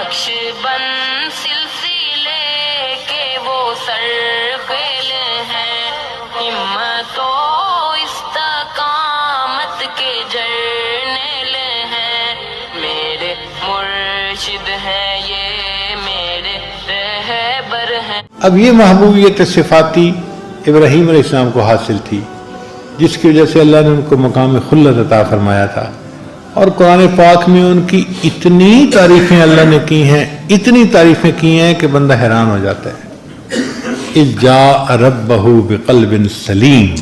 نقش بند سلسلے کے وہ سرخیل ہیں، ہمت و استقامت کے جرنیل ہیں، میرے مرشد ہیں یہ، میرے رہبر ہیں۔ اب یہ محبوبیت صفاتی ابراہیم علیہ السلام کو حاصل تھی، جس کی وجہ سے اللہ نے ان کو مقام خلت عطا فرمایا تھا، اور قرآن پاک میں ان کی اتنی تعریفیں اللہ نے کی ہیں، اتنی تعریفیں کی ہیں کہ بندہ حیران ہو جاتا ہے۔ اذ جاء ربہ بقلب سلیم،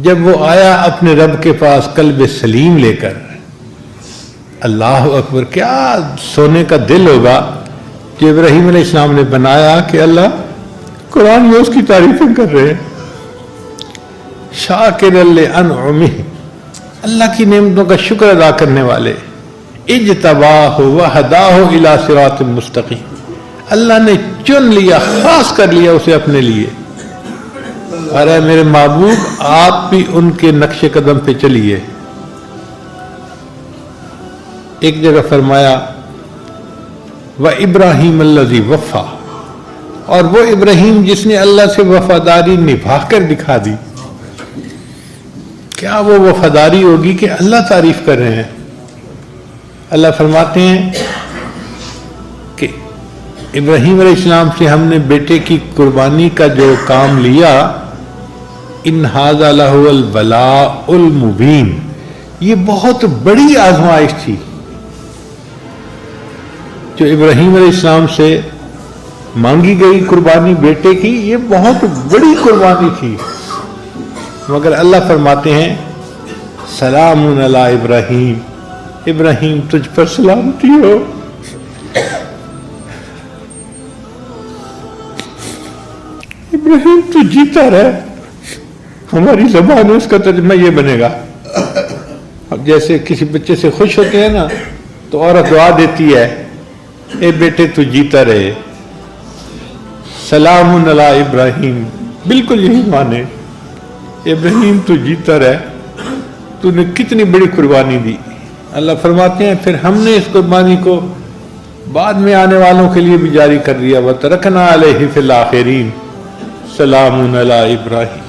جب وہ آیا اپنے رب کے پاس قلب سلیم لے کر، اللہ اکبر، کیا سونے کا دل ہوگا جو ابراہیم علیہ السلام نے بنایا کہ اللہ قرآن میں اس کی تعریفیں کر رہے ہیں۔ شاکر لانعمہ، اللہ کی نعمتوں کا شکر ادا کرنے والے، اجتباہ وہداہ الی صراط مستقیم، اللہ نے چن لیا، خاص کر لیا اسے اپنے لیے، اور اے میرے محبوب آپ بھی ان کے نقش قدم پہ چلیے۔ ایک جگہ فرمایا وَإِبْرَاهِيمَ الَّذِي وَفَّى، اور وہ ابراہیم جس نے اللہ سے وفاداری نبھا کر دکھا دی۔ کیا وہ وفاداری ہوگی کہ اللہ تعریف کر رہے ہیں؟ اللہ فرماتے ہیں کہ ابراہیم علیہ السلام سے ہم نے بیٹے کی قربانی کا جو کام لیا، ان ھذا لہو البلاء المبین، یہ بہت بڑی آزمائش تھی جو ابراہیم علیہ السلام سے مانگی گئی قربانی بیٹے کی، یہ بہت بڑی قربانی تھی، مگر اللہ فرماتے ہیں سلام علی ابراہیم، ابراہیم تجھ پر سلامتی ہو۔ ابراہیم تو جیتا رہے، ہماری زبان میں اس کا ترجمہ یہ بنے گا، اب جیسے کسی بچے سے خوش ہوتے ہیں نا تو عورت دعا دیتی ہے، اے بیٹے تو جیتا رہے، سلام علی ابراہیم، بالکل یہی مانے، ابراہیم تو جیتا رہے، تو نے کتنی بڑی قربانی دی۔ اللہ فرماتے ہیں پھر ہم نے اس قربانی کو بعد میں آنے والوں کے لیے بھی جاری کر دیا، وَتَرَكْنَا عَلَيْهِ فِي الْآخِرِينَ سلام علی ابراہیم۔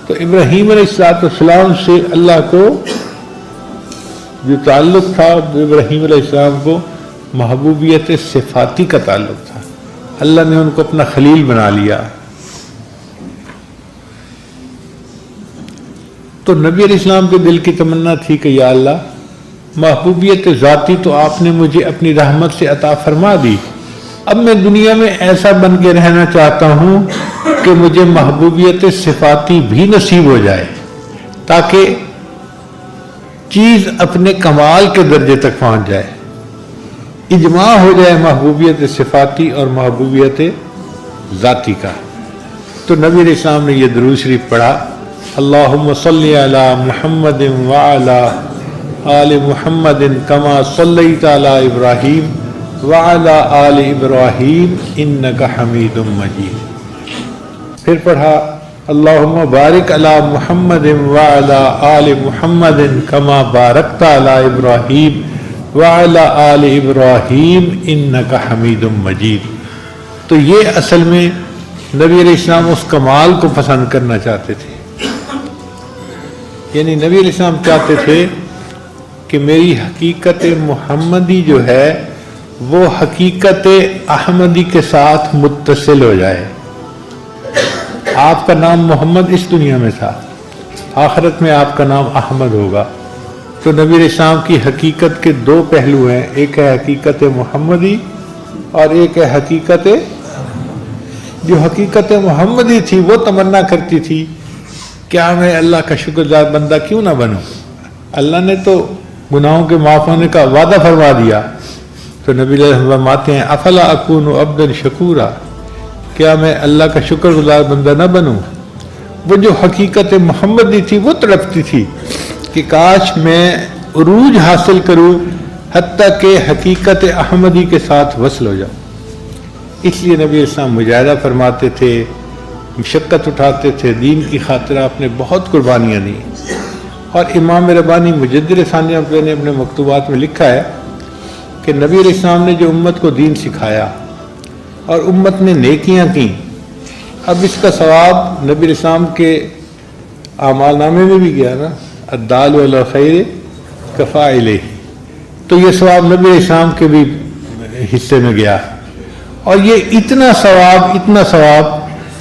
تو ابراہیم علیہ السلام سے اللہ کو جو تعلق تھا، ابراہیم علیہ السلام کو محبوبیت صفاتی کا تعلق تھا، اللہ نے ان کو اپنا خلیل بنا لیا۔ تو نبی علیہ السلام کے دل کی تمنا تھی کہ یا اللہ محبوبیت ذاتی تو آپ نے مجھے اپنی رحمت سے عطا فرما دی، اب میں دنیا میں ایسا بن کے رہنا چاہتا ہوں کہ مجھے محبوبیت صفاتی بھی نصیب ہو جائے، تاکہ چیز اپنے کمال کے درجے تک پہنچ جائے، اجماع ہو جائے محبوبیت صفاتی اور محبوبیت ذاتی کا۔ تو نبی علیہ السلام نے یہ درود شریف پڑھا، اللہم صلی علی محمد وعلی آل محمد کما صلیت علی ابراہیم وعلی آل ابراہیم انک حمید مجید۔ پھر پڑھا اللہم بارک علی محمد وعلی آل محمد کما بارکت علی ابراہیم وعلی آل ابراہیم انک حمید مجید۔ تو یہ اصل میں نبی علیہ السلام اس کمال کو پسند کرنا چاہتے تھے، یعنی نبی علیہ السلام چاہتے تھے کہ میری حقیقت محمدی جو ہے وہ حقیقت احمدی کے ساتھ متصل ہو جائے۔ آپ کا نام محمد اس دنیا میں تھا، آخرت میں آپ کا نام احمد ہوگا۔ تو نبی علیہ السلام کی حقیقت کے دو پہلو ہیں، ایک ہے حقیقت محمدی اور ایک ہے حقیقت، جو حقیقت محمدی تھی وہ تمنا کرتی تھی کیا میں اللہ کا شکر گزار بندہ کیوں نہ بنوں، اللہ نے تو گناہوں کے معاف ہونے کا وعدہ فرما دیا۔ تو نبی علیہ السلام فرماتے ہیں افلا اکون عبدا شکورا، کیا میں اللہ کا شکر گزار بندہ نہ بنوں۔ وہ جو حقیقت محمدی تھی وہ تڑپتی تھی کہ کاش میں عروج حاصل کروں حتیٰ کہ حقیقت احمدی کے ساتھ وصل ہو جاؤں۔ اس لیے نبی اسلام مجاہدہ فرماتے تھے، مشقت اٹھاتے تھے، دین کی خاطر آپ نے بہت قربانیاں دی۔ اور امام ربانی مجدد ثانیہ نے اپنے مکتوبات میں لکھا ہے کہ نبی علیہ السلام نے جو امت کو دین سکھایا اور امت نے نیکیاں کی، اب اس کا ثواب نبی علیہ السلام کے اعمال نامے میں بھی گیا نا، الدال علی الخیر کفاعلہ، تو یہ ثواب نبی علیہ السلام کے بھی حصے میں گیا، اور یہ اتنا ثواب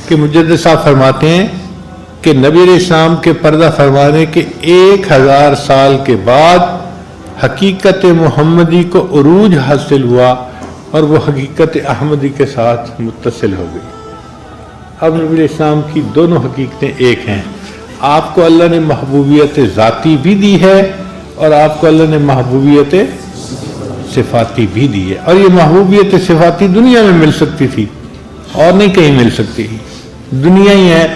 کہ مجدد صاحب فرماتے ہیں کہ نبی علیہ السلام کے پردہ فرمانے کے 1000 سال کے بعد حقیقت محمدی کو عروج حاصل ہوا اور وہ حقیقت احمدی کے ساتھ متصل ہو گئی۔ اب نبی علیہ السلام کی دونوں حقیقتیں ایک ہیں۔ آپ کو اللہ نے محبوبیت ذاتی بھی دی ہے اور آپ کو اللہ نے محبوبیت صفاتی بھی دی ہے، اور یہ محبوبیت صفاتی دنیا میں مل سکتی تھی اور نہیں کہیں مل سکتی، دنیا ہی ہے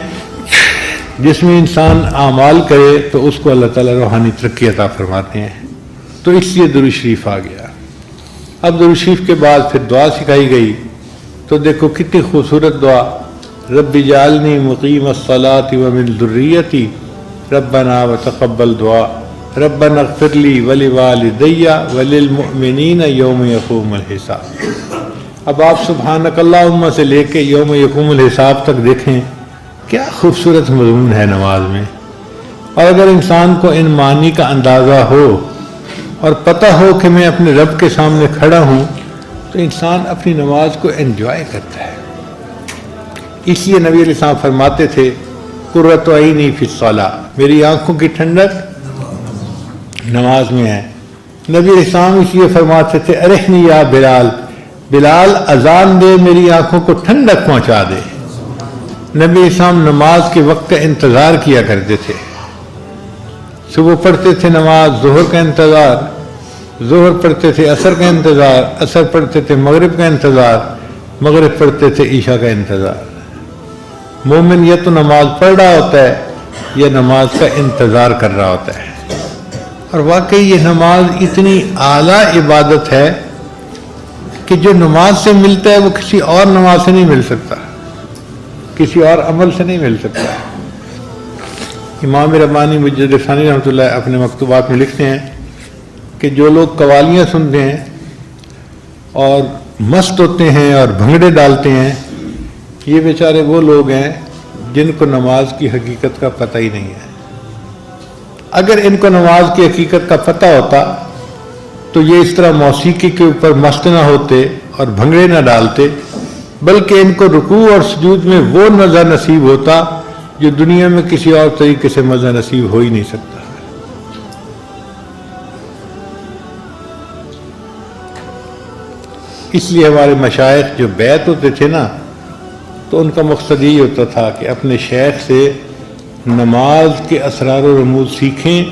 جس میں انسان اعمال کرے تو اس کو اللہ تعالیٰ روحانی ترقی عطا فرماتے ہیں، تو اس لیے درود شریف آ گیا۔ اب درود شریف کے بعد پھر دعا سکھائی گئی، تو دیکھو کتنی خوبصورت دعا، رب اجعلنی مقیم الصلاۃ ومن ذریتی ربنا وتقبل دعا ربنا اغفر لی ولوالدی وللمؤمنین یوم یقوم الحساب۔ اب آپ سبحانک اللہم سے لے کے یوم یقوم الحساب تک دیکھیں کیا خوبصورت مضمون ہے نماز میں، اور اگر انسان کو ان معنی کا اندازہ ہو اور پتہ ہو کہ میں اپنے رب کے سامنے کھڑا ہوں تو انسان اپنی نماز کو انجوائے کرتا ہے۔ اس لیے نبی علیہ السلام فرماتے تھے قرۃ عینی فی الصلاۃ، میری آنکھوں کی ٹھنڈک نماز میں ہے۔ نبی علیہ السلام اس لیے فرماتے تھے ارحنی یا بلال، بلال اذان دے میری آنکھوں کو ٹھنڈک پہنچا دے۔ نبی علیہ السلام نماز کے وقت کا انتظار کیا کرتے تھے، صبح پڑھتے تھے نماز ظہر کا انتظار، ظہر پڑھتے تھے عصر کا انتظار، عصر پڑھتے تھے مغرب کا انتظار، مغرب پڑھتے تھے عشاء کا انتظار۔ مومن یا تو نماز پڑھ رہا ہوتا ہے یا نماز کا انتظار کر رہا ہوتا ہے، اور واقعی یہ نماز اتنی اعلیٰ عبادت ہے کہ جو نماز سے ملتا ہے وہ کسی اور نماز سے نہیں مل سکتا، کسی اور عمل سے نہیں مل سکتا۔ امام ربانی مجدد ثانی رحمۃ اللہ اپنے مکتوبات میں لکھتے ہیں کہ جو لوگ قوالیاں سنتے ہیں اور مست ہوتے ہیں اور بھنگڑے ڈالتے ہیں، یہ بیچارے وہ لوگ ہیں جن کو نماز کی حقیقت کا پتہ ہی نہیں ہے۔ اگر ان کو نماز کی حقیقت کا پتہ ہوتا تو یہ اس طرح موسیقی کے اوپر مست نہ ہوتے اور بھنگڑے نہ ڈالتے، بلکہ ان کو رکوع اور سجود میں وہ مزہ نصیب ہوتا جو دنیا میں کسی اور طریقے سے مزہ نصیب ہو ہی نہیں سکتا۔ اس لیے ہمارے مشائخ جو بیعت ہوتے تھے نا، تو ان کا مقصد یہی ہوتا تھا کہ اپنے شیخ سے نماز کے اسرار و رموز سیکھیں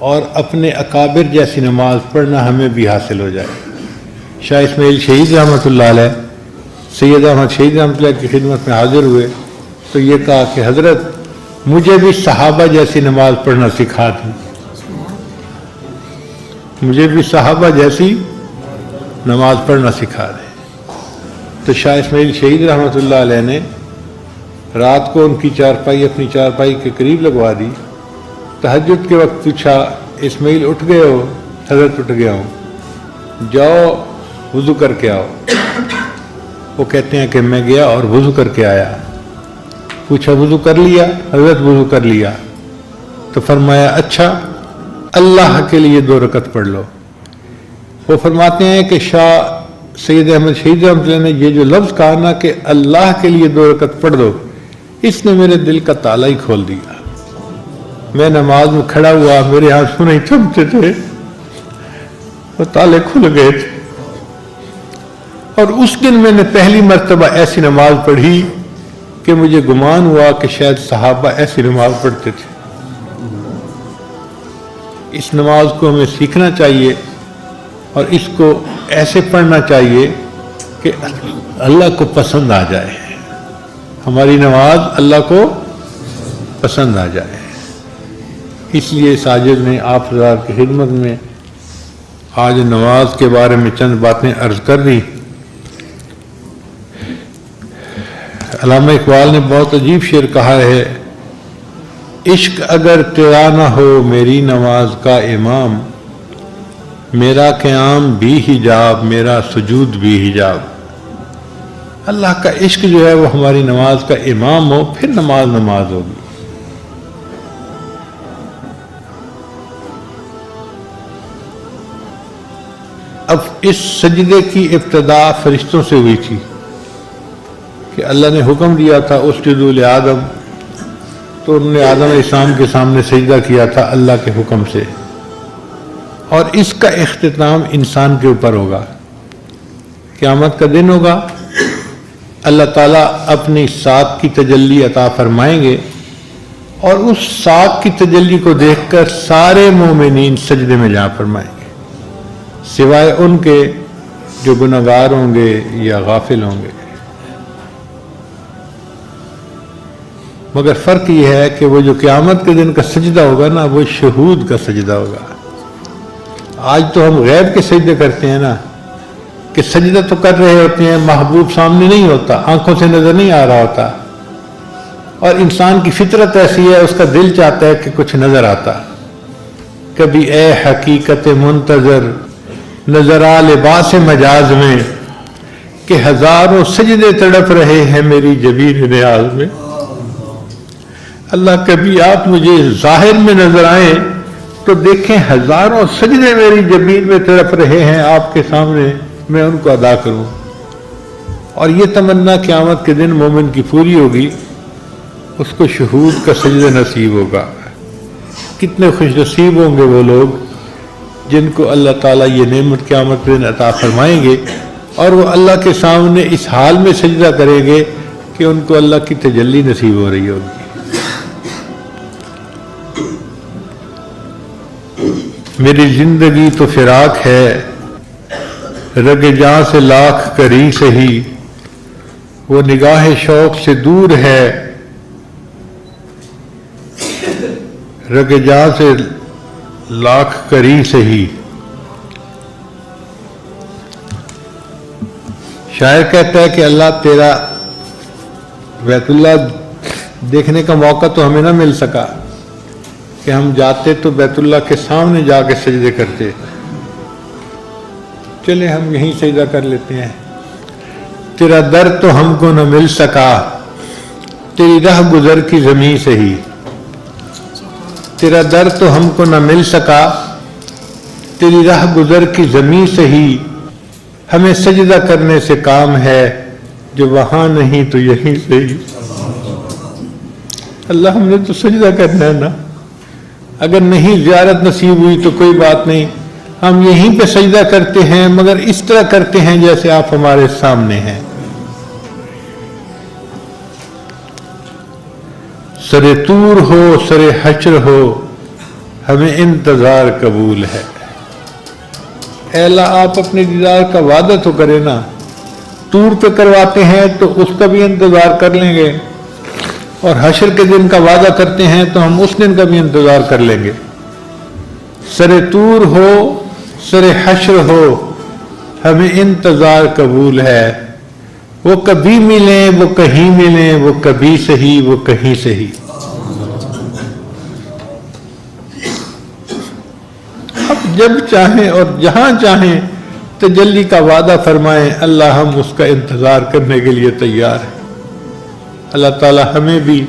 اور اپنے اکابر جیسی نماز پڑھنا ہمیں بھی حاصل ہو جائے۔ شاہ اسماعیل شہید رحمۃ اللہ علیہ سید احمد شہید رحمۃ اللہ کی خدمت میں حاضر ہوئے تو یہ کہا کہ حضرت مجھے بھی صحابہ جیسی نماز پڑھنا سکھا دیں، مجھے بھی صحابہ جیسی نماز پڑھنا سکھا دیں۔ تو شاہ اسماعیل شہید رحمۃ اللہ علیہ نے رات کو ان کی چارپائی اپنی چارپائی کے قریب لگوا دی، تہجد کے وقت پوچھا اسماعیل اٹھ گئے ہو؟ حضرت اٹھ گیا ہوں، جاؤ وضو کر کے آؤ۔ وہ کہتے ہیں کہ میں گیا اور وضو کر کے آیا۔ پوچھا وضو کر لیا؟ حضرت وضو کر لیا۔ تو فرمایا اچھا اللہ کے لیے 2 رکعت پڑھ لو۔ وہ فرماتے ہیں کہ شاہ سید احمد شہید رحمۃ اللہ نے یہ جو لفظ کہا نا کہ اللہ کے لیے 2 رکعت پڑھ دو، اس نے میرے دل کا تالا ہی کھول دیا۔ میں نماز میں کھڑا ہوا، میرے آنسو نہیں تھمتے تھے، وہ تالے کھل گئے تھے، اور اس دن میں نے پہلی مرتبہ ایسی نماز پڑھی کہ مجھے گمان ہوا کہ شاید صحابہ ایسی نماز پڑھتے تھے۔ اس نماز کو ہمیں سیکھنا چاہیے اور اس کو ایسے پڑھنا چاہیے کہ اللہ کو پسند آ جائے، ہماری نماز اللہ کو پسند آ جائے۔ اس لیے ساجد نے آپ حضرات کی خدمت میں آج نماز کے بارے میں چند باتیں عرض کر دی۔ علامہ اقبال نے بہت عجیب شعر کہا ہے، عشق اگر تیرا نہ ہو میری نماز کا امام، میرا قیام بھی حجاب، میرا سجود بھی حجاب۔ اللہ کا عشق جو ہے وہ ہماری نماز کا امام ہو، پھر نماز نماز ہوگی۔ اب اس سجدے کی ابتدا فرشتوں سے ہوئی تھی کہ اللہ نے حکم دیا تھا اسجدوا لآدم، تو انہوں نے آدم علیہ السلام کے سامنے سجدہ کیا تھا اللہ کے حکم سے، اور اس کا اختتام انسان کے اوپر ہوگا۔ قیامت کا دن ہوگا، اللہ تعالیٰ اپنی ساکھ کی تجلی عطا فرمائیں گے، اور اس ساکھ کی تجلی کو دیکھ کر سارے مومنین سجدے میں جا فرمائیں گے، سوائے ان کے جو گنہگار ہوں گے یا غافل ہوں گے۔ مگر فرق یہ ہے کہ وہ جو قیامت کے دن کا سجدہ ہوگا نا، وہ شہود کا سجدہ ہوگا۔ آج تو ہم غیب کے سجدے کرتے ہیں نا، کہ سجدہ تو کر رہے ہوتے ہیں، محبوب سامنے نہیں ہوتا، آنکھوں سے نظر نہیں آ رہا ہوتا، اور انسان کی فطرت ایسی ہے، اس کا دل چاہتا ہے کہ کچھ نظر آتا۔ کبھی اے حقیقت منتظر نظر آ لباس مجاز میں، کہ ہزاروں سجدے تڑپ رہے ہیں میری جبین نیاز میں۔ اللہ کبھی آپ مجھے ظاہر میں نظر آئیں تو دیکھیں ہزاروں سجدے میری جبین میں تڑپ رہے ہیں آپ کے سامنے، میں ان کو ادا کروں۔ اور یہ تمنا قیامت کے دن مومن کی پوری ہوگی، اس کو شہود کا سجدہ نصیب ہوگا۔ کتنے خوش نصیب ہوں گے وہ لوگ جن کو اللہ تعالیٰ یہ نعمت قیامت کے دن عطا فرمائیں گے، اور وہ اللہ کے سامنے اس حال میں سجدہ کریں گے کہ ان کو اللہ کی تجلی نصیب ہو رہی ہوگی۔ میری زندگی تو فراق ہے، رگ جاں سے لاکھ کری سہی، وہ نگاہ شوق سے دور ہے، رگ جاں سے لاکھ کری سہی۔ شاعر کہتا ہے کہ اللہ تیرا بیت اللہ دیکھنے کا موقع تو ہمیں نہ مل سکا کہ ہم جاتے تو بیت اللہ کے سامنے جا کے سجدے کرتے، چلے ہم یہیں سجدہ کر لیتے ہیں۔ تیرا در تو ہم کو نہ مل سکا، تیری راہ گزر کی زمین سے ہی، تیرا در تو ہم کو نہ مل سکا، تیری راہ گزر کی زمین سے ہی، ہمیں سجدہ کرنے سے کام ہے، جو وہاں نہیں تو یہیں سے ہی۔ اللہ ہم نے تو سجدہ کرنا ہے نا، اگر نہیں زیارت نصیب ہوئی تو کوئی بات نہیں، ہم یہیں پہ سجدہ کرتے ہیں، مگر اس طرح کرتے ہیں جیسے آپ ہمارے سامنے ہیں۔ سر طور ہو سر حشر ہو، ہمیں انتظار قبول ہے۔ اے اللہ آپ اپنے دیدار کا وعدہ تو کریں نا، طور پہ کرواتے ہیں تو اس کا بھی انتظار کر لیں گے، اور حشر کے دن کا وعدہ کرتے ہیں تو ہم اس دن کا بھی انتظار کر لیں گے۔ سر طور ہو سر حشر ہو، ہمیں انتظار قبول ہے، وہ کبھی ملیں وہ کہیں ملیں، وہ کبھی صحیح وہ کہیں صحیح۔ اب جب چاہیں اور جہاں چاہیں تجلی کا وعدہ فرمائیں، اللہ ہم اس کا انتظار کرنے کے لیے تیار ہیں۔ اللہ تعالی ہمیں بھی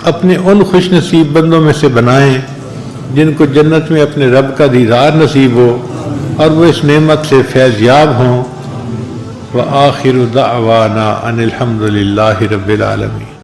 اپنے ان خوش نصیب بندوں میں سے بنائیں جن کو جنت میں اپنے رب کا دیدار نصیب ہو، اور وہ اس نعمت سے فیض یاب ہوں۔ وآخر دعوانا ان الحمد للہ رب العالمین۔